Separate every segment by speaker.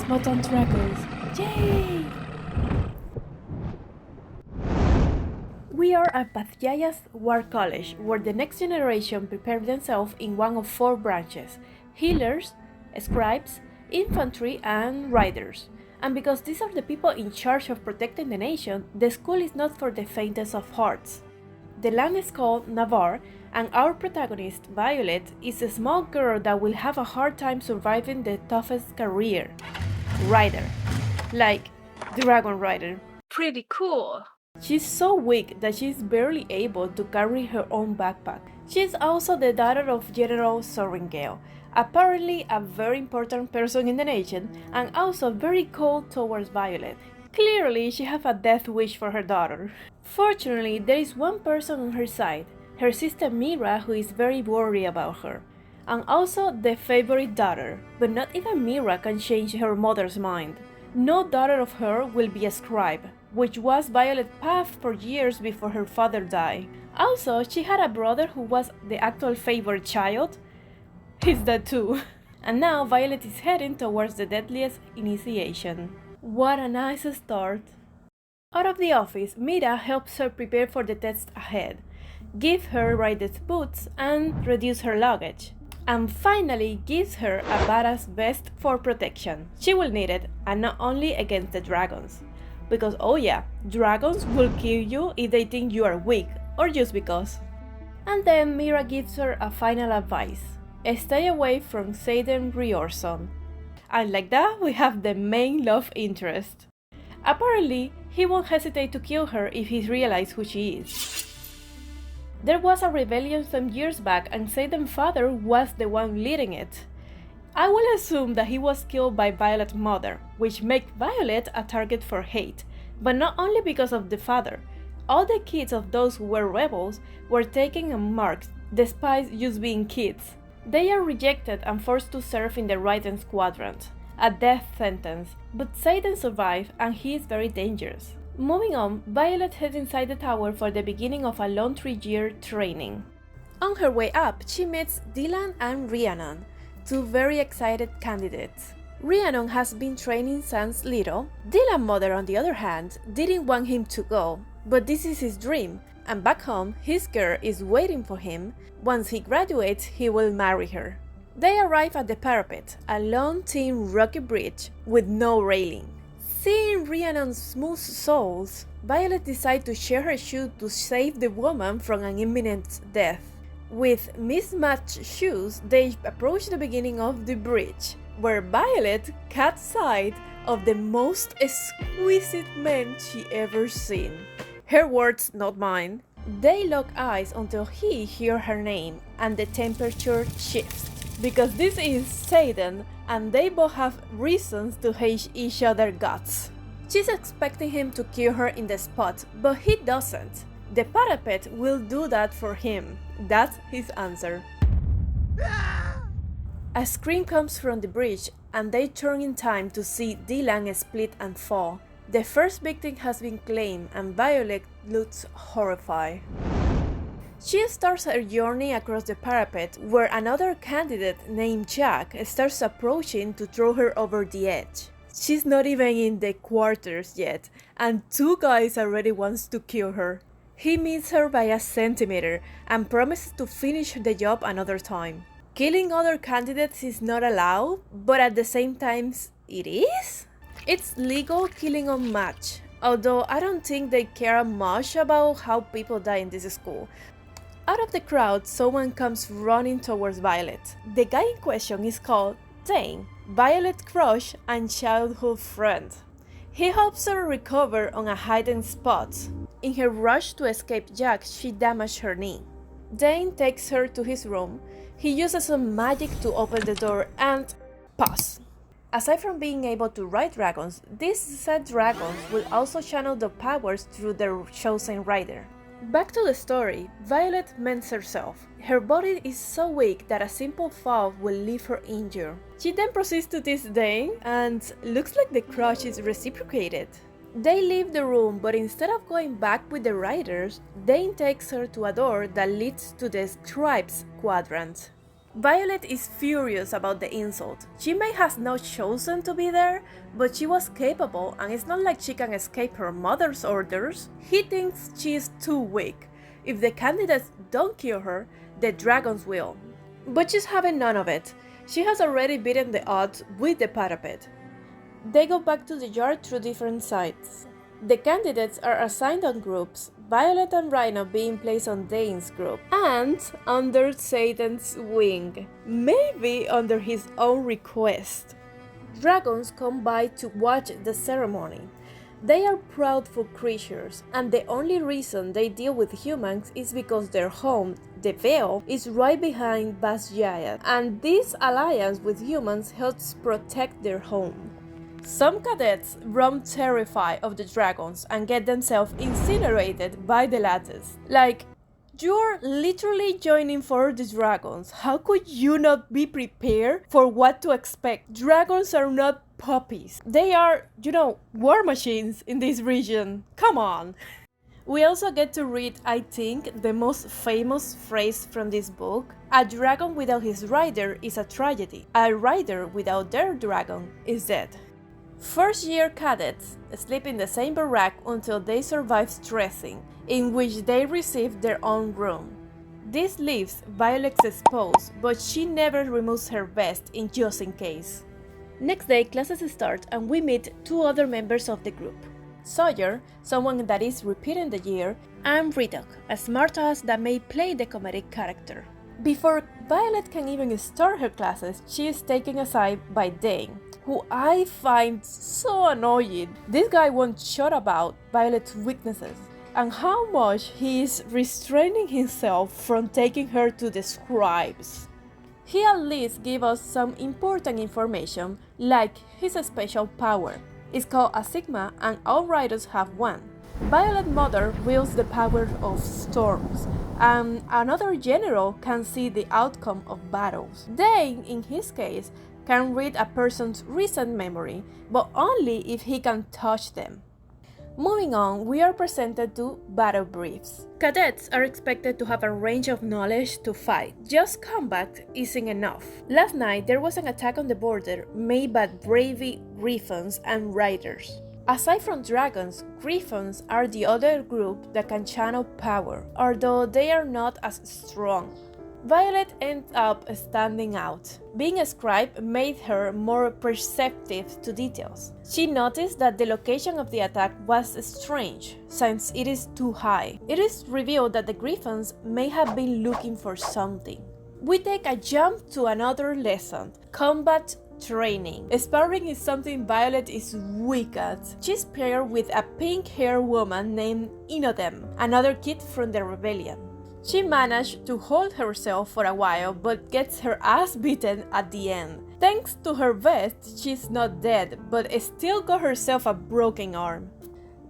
Speaker 1: Yes, mutant dragons. Yay! We are at Pathyaya's War College, where the next generation prepare themselves in one of 4 branches: healers, scribes, infantry, and riders. And because these are the people in charge of protecting the nation, the school is not for the faintest of hearts. The land is called Navarre, and our protagonist, Violet, is a small girl that will have a hard time surviving the toughest career: rider. Like Dragon Rider.
Speaker 2: Pretty cool.
Speaker 1: She's so weak that she's barely able to carry her own backpack. She's also the daughter of General Sorringale, apparently a very important person in the nation, and also very cold towards Violet. Clearly, she has a death wish for her daughter. Fortunately, there is one person on her side, her sister Mira, who is very worried about her, and also the favorite daughter, but not even Mira can change her mother's mind. No daughter of her will be a scribe, which was Violet's path for years before her father died. Also, she had a brother who was the actual favorite child. He's dead too. And now Violet is heading towards the deadliest initiation. What a nice start. Out of the office, Mira helps her prepare for the test ahead, give her rider's boots, and reduce her luggage. And finally gives her a badass vest for protection. She will need it, and not only against the dragons. Because oh yeah, dragons will kill you if they think you are weak, or just because. And then Mira gives her a final advice: stay away from Satan Riorson. And like that, we have the main love interest. Apparently, he won't hesitate to kill her if he realizes who she is. There was a rebellion some years back, and Satan's father was the one leading it. I will assume that he was killed by Violet's mother, which makes Violet a target for hate, but not only because of the father. All the kids of those who were rebels were taken and marked, despite just being kids. They are rejected and forced to serve in the Raiden Quadrant, a death sentence, but Satan survived and he is very dangerous. Moving on, Violet heads inside the tower for the beginning of a long 3-year training. On her way up, she meets Dylan and Rhiannon, 2 very excited candidates. Rhiannon has been training since little. Dylan's mother, on the other hand, didn't want him to go, but this is his dream, and back home, his girl is waiting for him. Once he graduates, he will marry her. They arrive at the parapet, a long, thin, rocky bridge with no railing. Seeing Rhiannon's smooth soles, Violet decides to share her shoe to save the woman from an imminent death. With mismatched shoes, they approach the beginning of the bridge, where Violet catches sight of the most exquisite man she ever seen. Her words, not mine. They lock eyes until he hears her name, and the temperature shifts. Because this is Satan, and they both have reasons to hate each other's guts. She's expecting him to kill her in the spot, but he doesn't. The parapet will do that for him. That's his answer. A scream comes from the bridge, and they turn in time to see Dylan split and fall. The first victim has been claimed, and Violet looks horrified. She starts her journey across the parapet, where another candidate named Jack starts approaching to throw her over the edge. She's not even in the quarters yet, and 2 guys already wants to kill her. He meets her by a centimeter and promises to finish the job another time. Killing other candidates is not allowed, but at the same time, it is? It's legal killing on match, although I don't think they care much about how people die in this school. Out of the crowd, someone comes running towards Violet. The guy in question is called Dain, Violet's crush and childhood friend. He helps her recover on a hidden spot. In her rush to escape Jack, she damaged her knee. Dain takes her to his room. He uses some magic to open the door and pause. Aside from being able to ride dragons, these said dragons will also channel their powers through their chosen rider. Back to the story, Violet mends herself. Her body is so weak that a simple fall will leave her injured. She then proceeds to tease Dain, and looks like the crush is reciprocated. They leave the room, but instead of going back with the riders, Dain takes her to a door that leads to the scribe's quadrant. Violet is furious about the insult. She may have not chosen to be there, but she was capable and it's not like she can escape her mother's orders. He thinks she is too weak. If the candidates don't kill her, the dragons will. But she's having none of it. She has already beaten the odds with the parapet. They go back to the yard through different sides. The candidates are assigned on groups, Violet and Rhino being placed on Dain's group, and under Satan's wing, maybe under his own request. Dragons come by to watch the ceremony. They are proudful creatures, and the only reason they deal with humans is because their home, the Veil, is right behind Basgiath, and this alliance with humans helps protect their home. Some cadets run terrified of the dragons and get themselves incinerated by the lattice. Like, you're literally joining for the dragons. How could you not be prepared for what to expect? Dragons are not puppies. They are, war machines in this region. Come on. We also get to read, I think, the most famous phrase from this book. A dragon without his rider is a tragedy. A rider without their dragon is dead. First-year cadets sleep in the same barrack until they survive stressing, in which they receive their own room. This leaves Violet exposed, but she never removes her vest just in case. Next day, classes start and we meet two other members of the group. Sawyer, someone that is repeating the year, and Ritok, a smartass that may play the comedic character. Before Violet can even start her classes, she is taken aside by Dain, who I find so annoying. This guy won't shut about Violet's weaknesses and how much he is restraining himself from taking her to the scribes. He at least gave us some important information, like his special power. It's called a Sigma and all riders have one. Violet's mother wields the power of storms, and another general can see the outcome of battles. Dain, in his case, can read a person's recent memory, but only if he can touch them. Moving on, we are presented to battle briefs. Cadets are expected to have a range of knowledge to fight. Just combat isn't enough. Last night, there was an attack on the border made by Bravey, Griffons, and Riders. Aside from dragons, Griffons are the other group that can channel power, although they are not as strong. Violet ends up standing out. Being a scribe made her more perceptive to details. She noticed that the location of the attack was strange, since it is too high. It is revealed that the Griffons may have been looking for something. We take a jump to another lesson, combat training. Sparring is something Violet is weak at. She's paired with a pink-haired woman named Inodem, another kid from the rebellion. She managed to hold herself for a while, but gets her ass beaten at the end. Thanks to her vest, she's not dead, but still got herself a broken arm.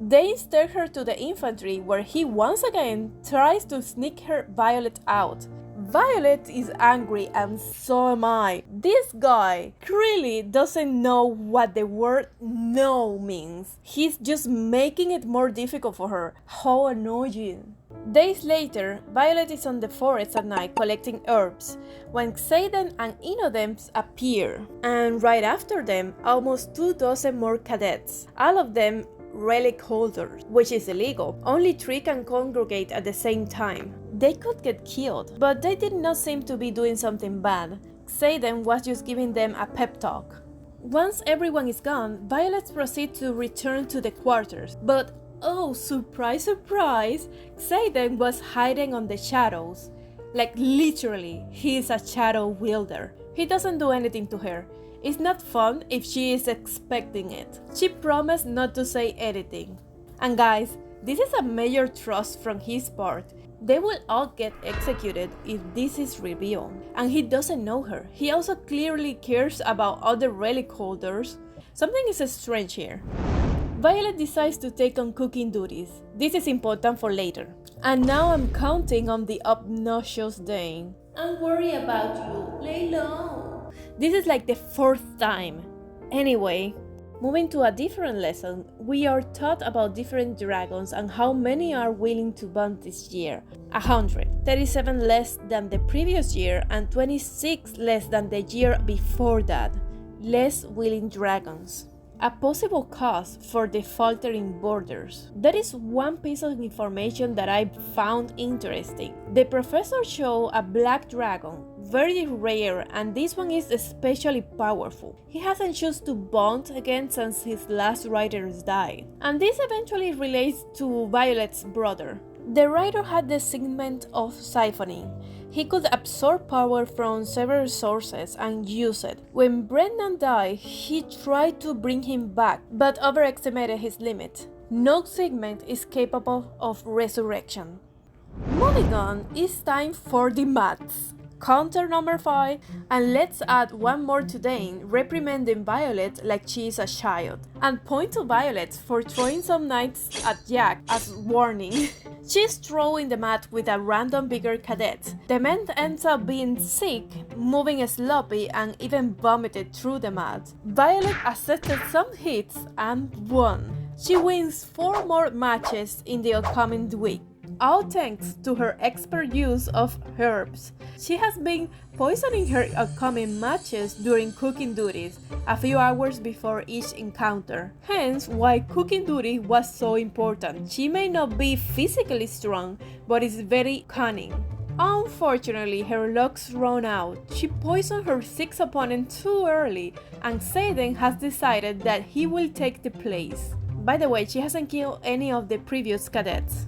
Speaker 1: Dain takes her to the infantry, where he once again tries to sneak her Violet out. Violet is angry and so am I. This guy really doesn't know what the word no means. He's just making it more difficult for her. How annoying. Days later, Violet is on the forest at night collecting herbs when Xaden and Inodems appear, and right after them, almost 24 more cadets, all of them relic holders, which is illegal. Only 3 can congregate at the same time. They could get killed, but they did not seem to be doing something bad. Xaden was just giving them a pep talk. Once everyone is gone, Violet proceeds to return to the quarters, but oh, surprise, surprise, Xaden was hiding on the shadows. Like literally, he is a shadow wielder. He doesn't do anything to her. It's not fun if she is expecting it. She promised not to say anything. And guys, this is a major trust from his part. They will all get executed if this is revealed. And he doesn't know her. He also clearly cares about other relic holders. Something is strange here. Violet decides to take on cooking duties. This is important for later. And now I'm counting on the obnoxious Dain. I'm worried about you. Lay low. This is like the 4th time. Anyway, Moving to a different lesson, we are taught about different dragons and how many are willing to bond this year. 100, 37 less than the previous year and 26 less than the year before that. Less willing dragons. A possible cause for the faltering borders. There is one piece of information that I found interesting. The professor showed a black dragon, very rare, and this one is especially powerful. He hasn't chosen to bond again since his last riders died. And this eventually relates to Violet's brother. The rider had the segment of siphoning. He could absorb power from several sources and use it. When Brendan died, he tried to bring him back, but overestimated his limit. No segment is capable of resurrection. Moving on, it's time for the maths. Counter number 5, and let's add one more to Dain, reprimanding Violet like she is a child, and point to Violet for throwing some knights at Jack as warning. She's throwing the mat with a random bigger cadet. The man ends up being sick, moving sloppy, and even vomited through the mat. Violet accepted some hits and won. She wins 4 more matches in the upcoming week, all thanks to her expert use of herbs. She has been poisoning her upcoming matches during cooking duties, a few hours before each encounter. Hence why cooking duty was so important. She may not be physically strong, but is very cunning. Unfortunately, her luck's run out. She poisoned her 6th opponent too early, and Dain has decided that he will take the place. By the way, she hasn't killed any of the previous cadets.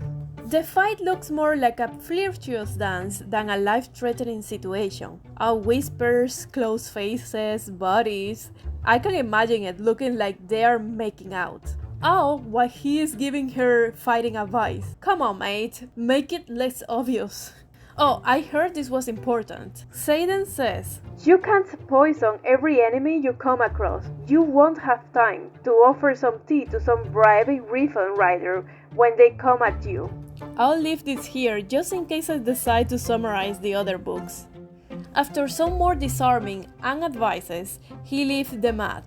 Speaker 1: The fight looks more like a flirtatious dance than a life-threatening situation. All whispers, close faces, bodies. I can imagine it looking like they are making out. All while he is giving her fighting advice. Come on, mate, make it less obvious. Oh, I heard this was important. Dain says, "You can't poison every enemy you come across. You won't have time to offer some tea to some bribing refund rider when they come at you." I'll leave this here just in case I decide to summarize the other books. After some more disarming and advices, he leaves the mat.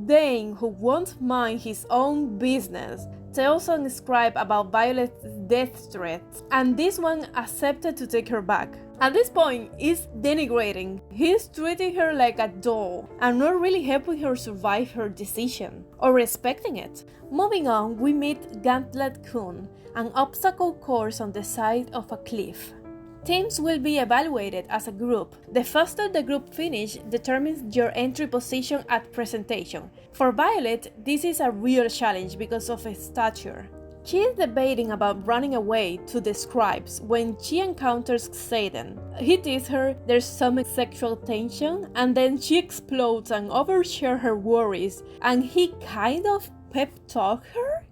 Speaker 1: Dain, who won't mind his own business, tells an scribe about Violet's death threats, and this one accepted to take her back. At this point, it's denigrating. He's treating her like a doll and not really helping her survive her decision or respecting it. Moving on, we meet Gauntlet Kun, an obstacle course on the side of a cliff. Teams will be evaluated as a group. The faster the group finish determines your entry position at presentation. For Violet, this is a real challenge because of her stature. She is debating about running away to the scribes when she encounters Dain. He teases her, there's some sexual tension, and then she explodes and overshares her worries, and he kind of pep talks her?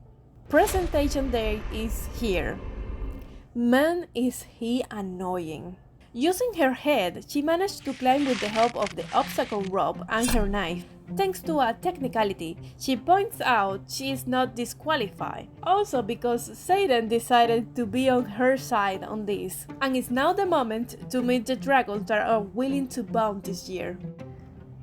Speaker 1: Presentation day is here. Man, is he annoying. Using her head, she managed to climb with the help of the obstacle rope and her knife. Thanks to a technicality, she points out she is not disqualified. Also because Dain decided to be on her side on this, and it's now the moment to meet the dragons that are willing to bond this year.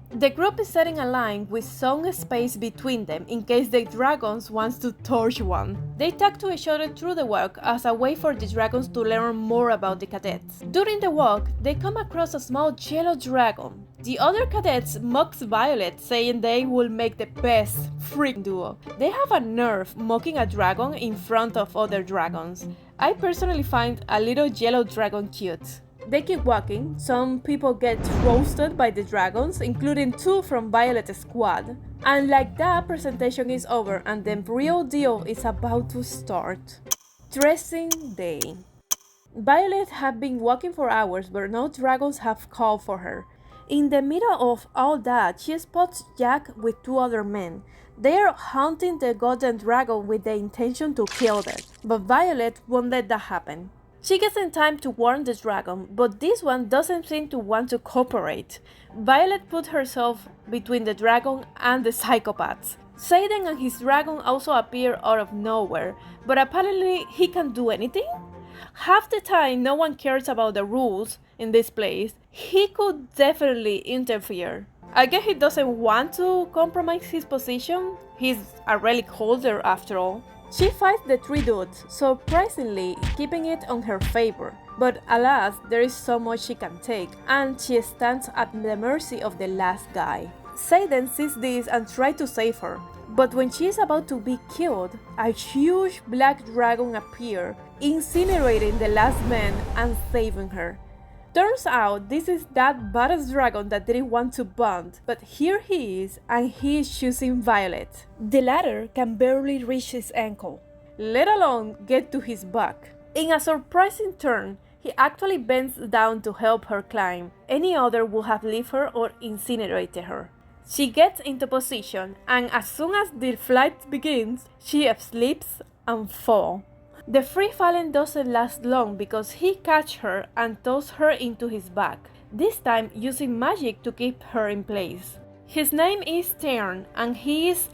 Speaker 1: The group is setting a line with some space between them in case the dragons wants to torch one. They talk to each other through the walk as a way for the dragons to learn more about the cadets. During the walk, they come across a small yellow dragon. The other cadets mocks Violet, saying they will make the best freak duo. They have a nerve mocking a dragon in front of other dragons. I personally find a little yellow dragon cute. They keep walking. Some people get roasted by the dragons, including 2 from Violet's squad. And like that, presentation is over and the real deal is about to start. Dressing day. Violet had been walking for hours, but no dragons have called for her. In the middle of all that, she spots Jack with 2 other men. They are hunting the golden dragon with the intention to kill it, but Violet won't let that happen. She gets in time to warn the dragon, but this one doesn't seem to want to cooperate. Violet put herself between the dragon and the psychopaths. Dain and his dragon also appear out of nowhere, but apparently he can do anything? Half the time no one cares about the rules in this place. He could definitely interfere. I guess he doesn't want to compromise his position. He's a relic holder after all. She fights the three dudes, surprisingly keeping it on her favor. But alas, there is so much she can take, and she stands at the mercy of the last guy. Satan sees this and tries to save her. But when she is about to be killed, a huge black dragon appears, incinerating the last man and saving her. Turns out this is that badass dragon that didn't want to bond, but here he is, and he is choosing Violet. The latter can barely reach his ankle, let alone get to his back. In a surprising turn, he actually bends down to help her climb. Any other would have left her or incinerated her. She gets into position, and as soon as the flight begins, she slips and falls. The free falling doesn't last long because he catches her and tosses her into his back, this time using magic to keep her in place. His name is Dain, and he is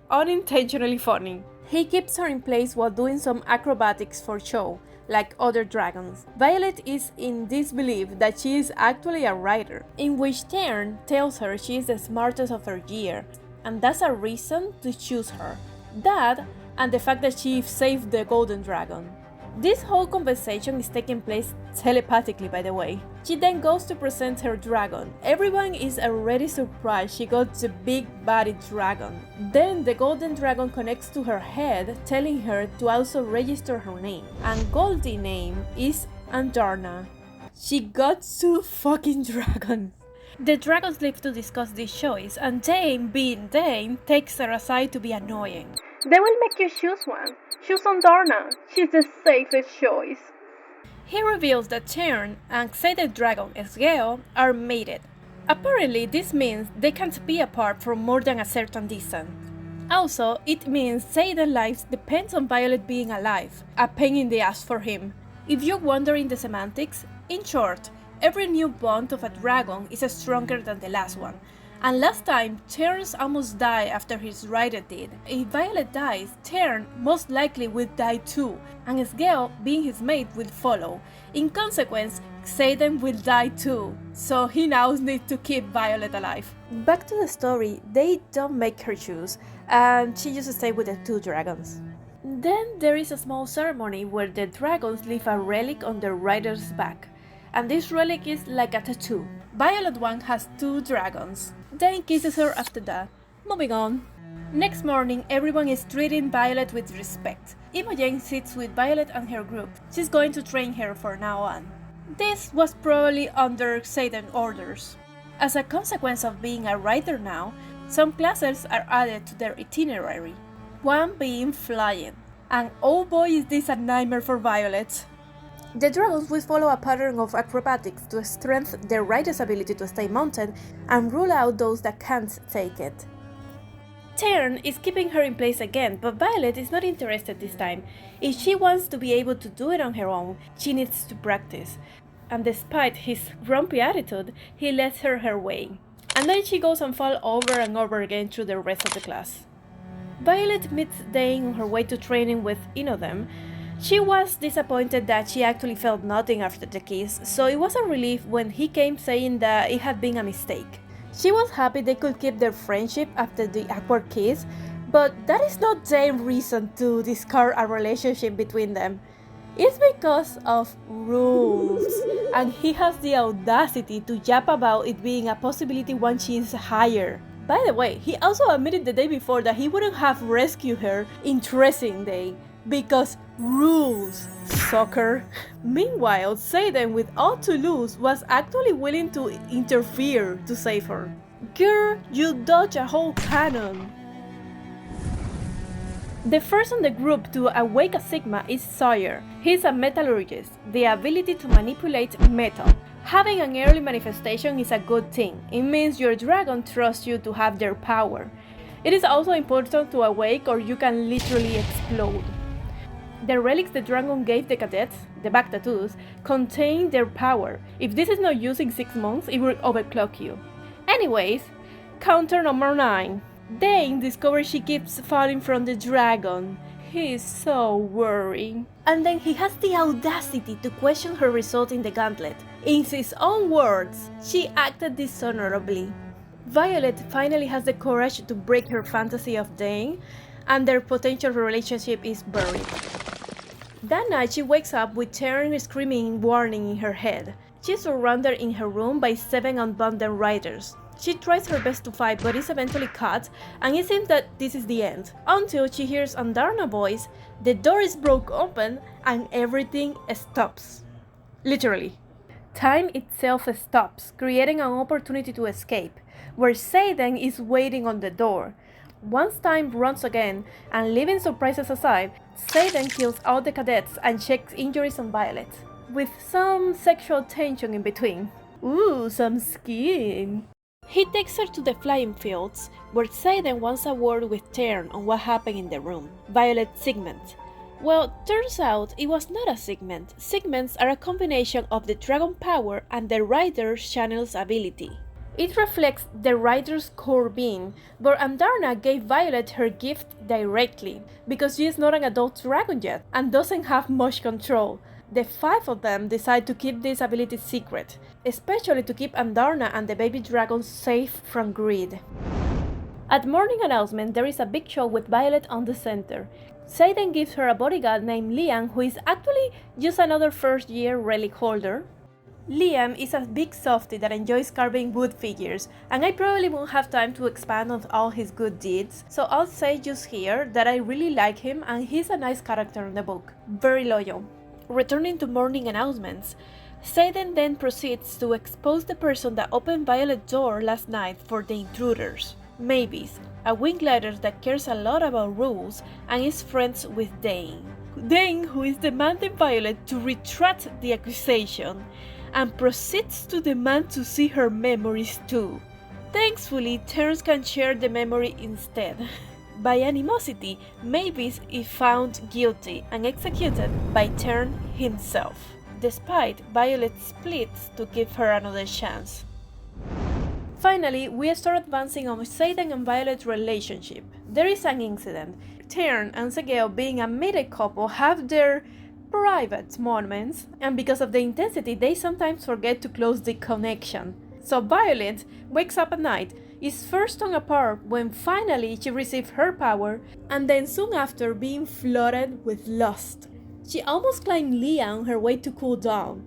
Speaker 1: unintentionally funny. He keeps her in place while doing some acrobatics for show, like other dragons. Violet is in disbelief that she is actually a rider, in which Dain tells her she is the smartest of her year, and that's a reason to choose her. That, and the fact that she saved the golden dragon. This whole conversation is taking place telepathically, by the way. She then goes to present her dragon. Everyone is already surprised she got the big body dragon. Then the golden dragon connects to her head, telling her to also register her name. And Goldie's name is Andarna. She got 2 fucking dragons. The dragons live to discuss this choice, and Dain, being Dain, takes her aside to be annoying.
Speaker 2: They will make you choose one. Choose Andarna. She's the safest choice.
Speaker 1: He reveals that Dain and Xaden dragon Esgeo are mated. Apparently, this means they can't be apart for more than a certain distance. Also, it means Xaden's life depends on Violet being alive, a pain in the ass for him. If you're wondering the semantics, in short, every new bond of a dragon is stronger than the last one. And last time, Terrence almost died after his rider did. If Violet dies, Terrence most likely will die too, and Esgeo, being his mate, will follow. In consequence, Xaden will die too, so he now needs to keep Violet alive. Back to the story, they don't make her choose, and she just stays with the 2 dragons. Then there is a small ceremony where the dragons leave a relic on their rider's back, and this relic is like a tattoo. Violet one has 2 dragons. Dain kisses her after that. Moving on. Next morning, everyone is treating Violet with respect. Imogen sits with Violet and her group. She's going to train her from now on. This was probably under Xaden's orders. As a consequence of being a rider now, some classes are added to their itinerary. One being flying. And oh boy is this a nightmare for Violet. The dragons will follow a pattern of acrobatics to strengthen their rider's ability to stay mounted and rule out those that can't take it. Dain is keeping her in place again, but Violet is not interested this time. If she wants to be able to do it on her own, she needs to practice. And despite his grumpy attitude, he lets her way. And then she goes and falls over and over again through the rest of the class. Violet meets Dain on her way to training with Inodem. She was disappointed that she actually felt nothing after the kiss, so it was a relief when he came saying that it had been a mistake. She was happy they could keep their friendship after the awkward kiss, but that is not Dain's reason to discard a relationship between them. It's because of rules, and he has the audacity to yap about it being a possibility once she is higher. By the way, he also admitted the day before that he wouldn't have rescued her in dressing day. Because rules, sucker. Meanwhile, Xaden, with all to lose, was actually willing to interfere to save her. Girl, you dodge a whole cannon. The first on the group to awake a Sigma is Sawyer. He's a metallurgist, the ability to manipulate metal. Having an early manifestation is a good thing. It means your dragon trusts you to have their power. It is also important to awake or you can literally explode. The relics the dragon gave the cadets, the back tattoos, contain their power. If this is not used in 6 months, it will overclock you. Anyways, counter number 9. Dain discovers she keeps falling from the dragon. He is so worried. And then he has the audacity to question her result in the gauntlet. In his own words, she acted dishonorably. Violet finally has the courage to break her fantasy of Dain, and their potential relationship is buried. That night she wakes up with Taryn screaming warning in her head. She's surrounded in her room by 7 unbounded riders. She tries her best to fight but is eventually caught, and it seems that this is the end. Until she hears Andarna's voice, the door is broke open and everything stops. Literally. Time itself stops, creating an opportunity to escape, where Satan is waiting on the door. Once time runs again, and leaving surprises aside, Satan kills all the cadets and checks injuries on Violet, with some sexual tension in between. Ooh, some skin! He takes her to the flying fields, where Satan wants a word with Tern on what happened in the room. Violet's segment. Well, turns out it was not a segment. Segments are a combination of the dragon power and the rider's channel's ability. It reflects the rider's core being, where Andarna gave Violet her gift directly, because she is not an adult dragon yet and doesn't have much control. The 5 of them decide to keep this ability secret, especially to keep Andarna and the baby dragon safe from greed. At morning announcement, there is a big show with Violet on the center. Satan gives her a bodyguard named Liam, who is actually just another first-year relic holder. Liam is a big softie that enjoys carving wood figures, and I probably won't have time to expand on all his good deeds, so I'll say just here that I really like him and he's a nice character in the book. Very loyal. Returning to morning announcements, Satan then proceeds to expose the person that opened Violet's door last night for the intruders. Mavis, a wing glider that cares a lot about rules and is friends with Dain. Dain, who is demanding Violet to retract the accusation, and proceeds to demand to see her memories too. Thankfully, Terence can share the memory instead. By animosity, Mavis is found guilty and executed by Tern himself, despite Violet's splits to give her another chance. Finally, we start advancing on Satan and Violet's relationship. There is an incident. Tern and Segeo, being a married couple, have their private moments, and because of the intensity, they sometimes forget to close the connection. So Violet wakes up at night, is first torn apart when finally she receives her power, and then soon after being flooded with lust. She almost climbed Leah on her way to cool down,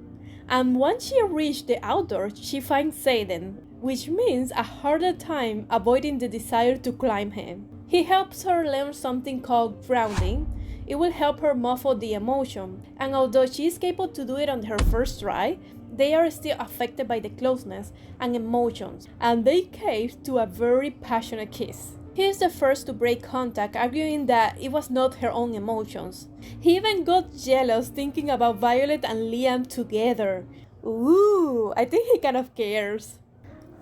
Speaker 1: and once she reached the outdoors, she finds Satan, which means a harder time avoiding the desire to climb him. He helps her learn something called grounding. It will help her muffle the emotion, and although she is capable to do it on her first try, they are still affected by the closeness and emotions, and they cave to a very passionate kiss. He is the first to break contact, arguing that it was not her own emotions. He even got jealous thinking about Violet and Liam together. Ooh, I think he kind of cares.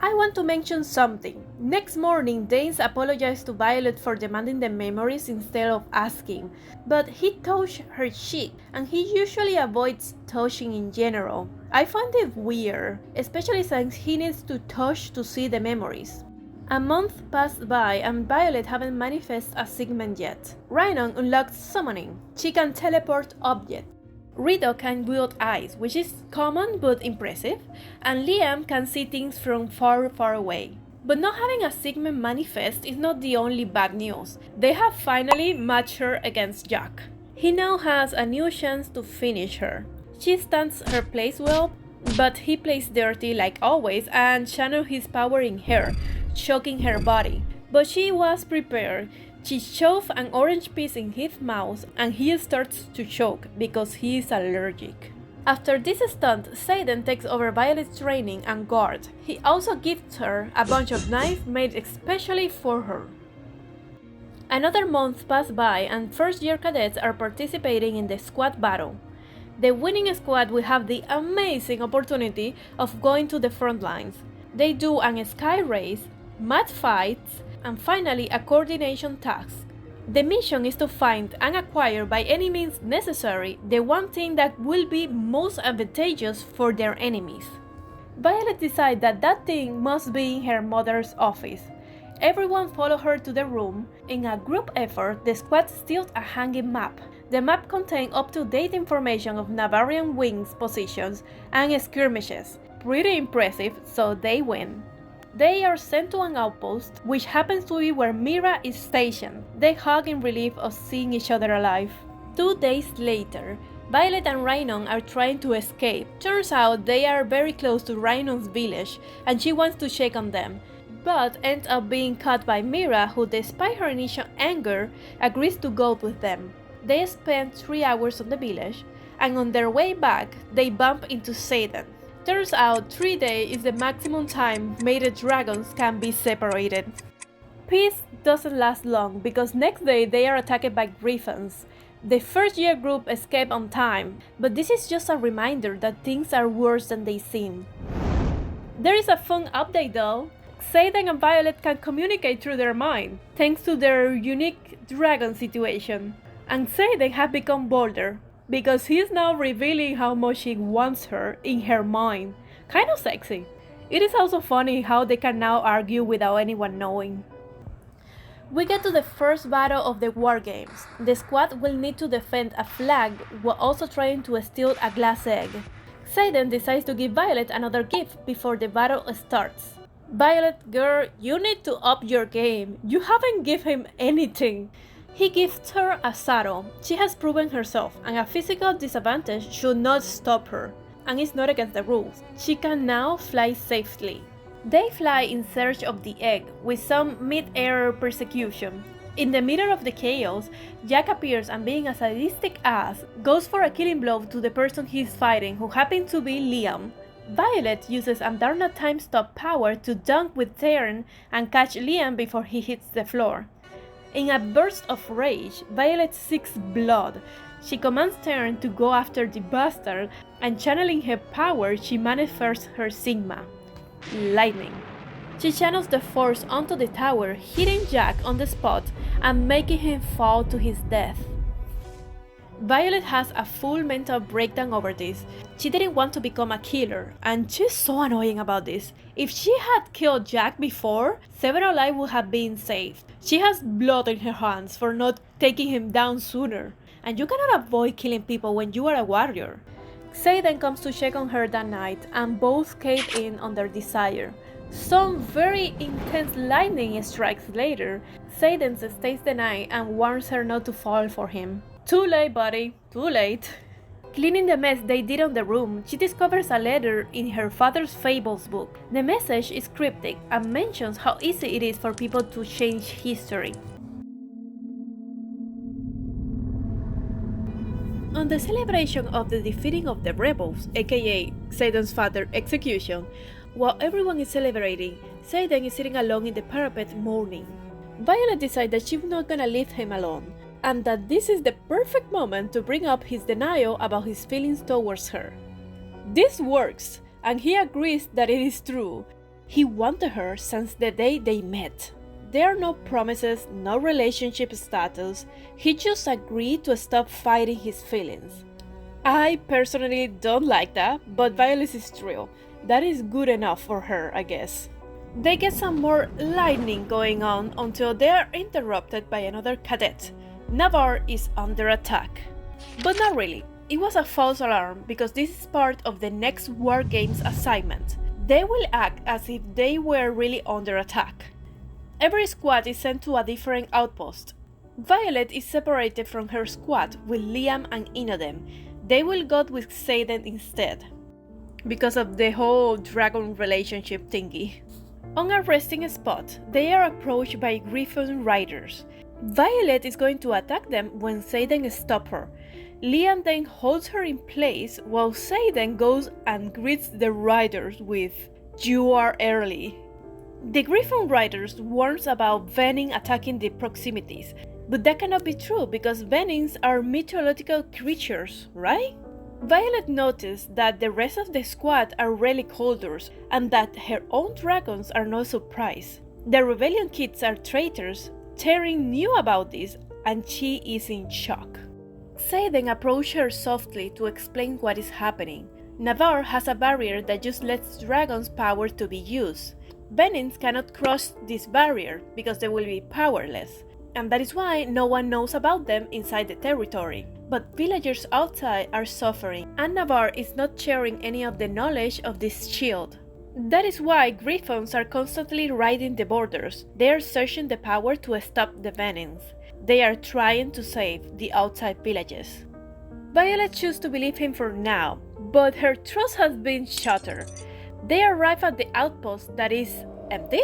Speaker 1: I want to mention something. Next morning, Dain apologized to Violet for demanding the memories instead of asking, but he touched her cheek, and he usually avoids touching in general. I find it weird, especially since he needs to touch to see the memories. A month passed by and Violet haven't manifested a segment yet. Rhinon unlocked summoning. She can teleport objects. Rito can wield eyes, which is common but impressive, and Liam can see things from far, far away. But not having a segment manifest is not the only bad news. They have finally matched her against Jack. He now has a new chance to finish her. She stands her place well, but he plays dirty like always and channels his power in her, choking her body. But she was prepared. She shoves an orange piece in his mouth and he starts to choke because he is allergic. After this stunt, Satan takes over Violet's training and guard. He also gifts her a bunch of knives made especially for her. Another month passed by and first-year cadets are participating in the squad battle. The winning squad will have the amazing opportunity of going to the front lines. They do an sky race, mad fights, and finally a coordination task. The mission is to find and acquire by any means necessary the one thing that will be most advantageous for their enemies. Violet decides that that thing must be in her mother's office. Everyone follows her to the room. In a group effort, the squad steals a hanging map. The map contains up-to-date information of Navarrian wings positions and skirmishes. Pretty impressive, so they win. They are sent to an outpost, which happens to be where Mira is stationed. They hug in relief of seeing each other alive. 2 days later, Violet and Rhinon are trying to escape. Turns out they are very close to Rhinon's village and she wants to check on them, but ends up being caught by Mira, who despite her initial anger, agrees to go with them. They spend 3 hours on the village, and on their way back, they bump into Satan. Turns out 3 days is the maximum time mated dragons can be separated. Peace doesn't last long because next day they are attacked by griffins. The first year group escape on time, but this is just a reminder that things are worse than they seem. There is a fun update though. Satan and Violet can communicate through their mind, thanks to their unique dragon situation. And Satan has become bolder, because he is now revealing how much he wants her in her mind. Kind of sexy. It is also funny how they can now argue without anyone knowing. We get to the first battle of the war games. The squad will need to defend a flag while also trying to steal a glass egg. Satan decides to give Violet another gift before the battle starts. Violet, girl, you need to up your game. You haven't given him anything. He gives her a saddle. She has proven herself, and a physical disadvantage should not stop her, and it's not against the rules. She can now fly safely. They fly in search of the egg, with some mid-air persecution. In the middle of the chaos, Jack appears and, being a sadistic ass, goes for a killing blow to the person he's fighting, who happens to be Liam. Violet uses Andarna time stop power to dunk with Dain and catch Liam before he hits the floor. In a burst of rage, Violet seeks blood. She commands Dain to go after the bastard, and channeling her power, she manifests her Sigma, lightning. She channels the force onto the tower, hitting Jack on the spot and making him fall to his death. Violet has a full mental breakdown over this. She didn't want to become a killer, and she's so annoying about this. If she had killed Jack before, several lives would have been saved. She has blood in her hands for not taking him down sooner, and you cannot avoid killing people when you are a warrior. Satan comes to check on her that night, and both cave in on their desire. Some very intense lightning strikes later. Satan stays the night and warns her not to fall for him. Too late, buddy. Too late. Cleaning the mess they did on the room, she discovers a letter in her father's fables book. The message is cryptic and mentions how easy it is for people to change history. On the celebration of the defeating of the rebels, aka Satan's father's execution, while everyone is celebrating, Satan is sitting alone in the parapet mourning. Violet decides that she's not gonna leave him alone, and that this is the perfect moment to bring up his denial about his feelings towards her. This works, and he agrees that it is true. He wanted her since the day they met. There are no promises, no relationship status. He just agreed to stop fighting his feelings. I personally don't like that, but Violet is thrilled. That is good enough for her, I guess. They get some more lightning going on until they are interrupted by another cadet. Navarre is under attack. But not really. It was a false alarm because this is part of the next War Games assignment. They will act as if they were really under attack. Every squad is sent to a different outpost. Violet is separated from her squad with Liam and Inodem. They will go with Satan instead, because of the whole dragon relationship thingy. On a resting spot, they are approached by Griffin riders. Violet is going to attack them when Satan stops her. Liam then holds her in place while Satan goes and greets the riders with, "You are early." The Griffin riders warns about Venin attacking the proximities, but that cannot be true because Venins are mythological creatures, right? Violet noticed that the rest of the squad are relic holders and that her own dragons are not surprised. The rebellion kids are traitors. Taryn knew about this and she is in shock. Satan approached her softly to explain what is happening. Navarre has a barrier that just lets dragons' power to be used. Venins cannot cross this barrier because they will be powerless, and that is why no one knows about them inside the territory. But villagers outside are suffering, and Navarre is not sharing any of the knowledge of this shield. That is why Griffons are constantly riding the borders. They are searching the power to stop the Venins. They are trying to save the outside villages. Violet chooses to believe him for now, but her trust has been shattered. They arrive at the outpost that is empty.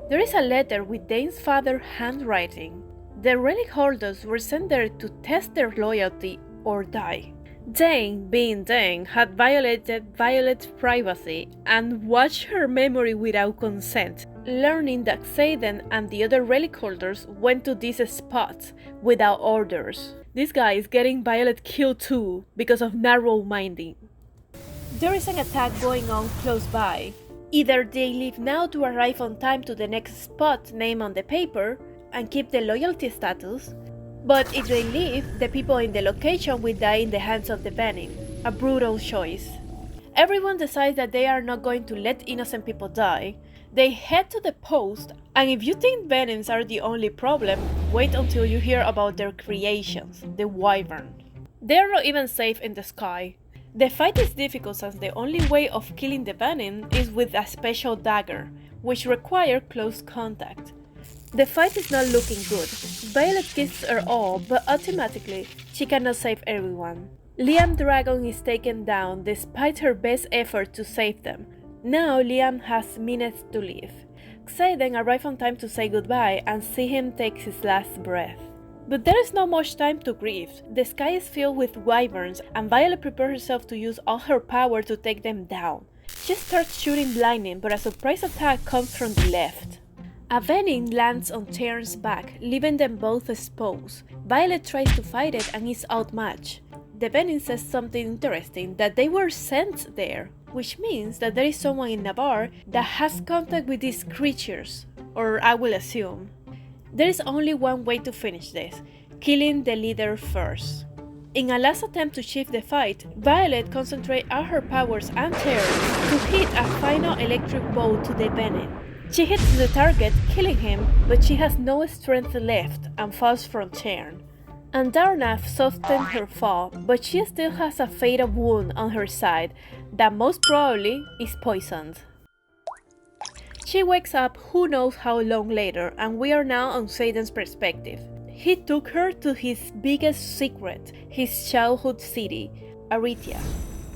Speaker 1: There is a letter with Dain's father's handwriting. The relic holders were sent there to test their loyalty or die. Dain, being Dain, had violated Violet's privacy and watched her memory without consent, learning that Xaden and the other relic holders went to these spots without orders. This guy is getting Violet killed too because of narrow-minding. There is an attack going on close by. Either they leave now to arrive on time to the next spot named on the paper and keep the loyalty status, but if they leave, the people in the location will die in the hands of the Venin. A brutal choice. Everyone decides that they are not going to let innocent people die. They head to the post, and if you think Venins are the only problem, wait until you hear about their creations, the Wyvern. They are not even safe in the sky. The fight is difficult since the only way of killing the Venin is with a special dagger, which requires close contact. The fight is not looking good. Violet gives her all, but automatically, she cannot save everyone. Liam Dragon is taken down despite her best effort to save them. Now Liam has minutes to live. Xaden arrives on time to say goodbye and see him take his last breath. But there is not much time to grieve. The sky is filled with wyverns and Violet prepares herself to use all her power to take them down. She starts shooting blinding, but a surprise attack comes from the left. A Venin lands on Tyrn's back, leaving them both exposed. Violet tries to fight it and is outmatched. The Venin says something interesting, that they were sent there, which means that there is someone in Navarre that has contact with these creatures, or I will assume. There is only one way to finish this, killing the leader first. In a last attempt to shift the fight, Violet concentrates all her powers and Tyrn to hit a final electric bolt to the Venin. She hits the target, killing him, but she has no strength left and falls from Tyrn. And Darnaf softens her fall, but she still has a fatal wound on her side that most probably is poisoned. She wakes up who knows how long later, and we are now on Xaden's perspective. He took her to his biggest secret, his childhood city, Aritia.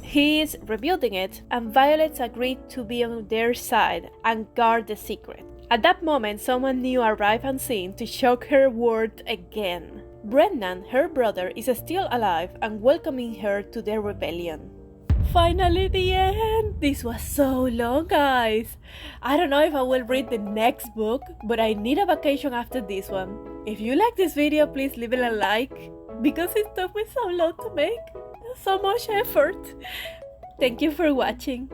Speaker 1: He is rebuilding it, and Violet agreed to be on their side and guard the secret. At that moment, someone new arrived on scene to shock her world again. Brendan, her brother, is still alive and welcoming her to their rebellion. Finally, the end! This was so long, guys! I don't know if I will read the next book, but I need a vacation after this one. If you like this video, please leave it a like, because it took me so long to make. So much effort. Thank you for watching.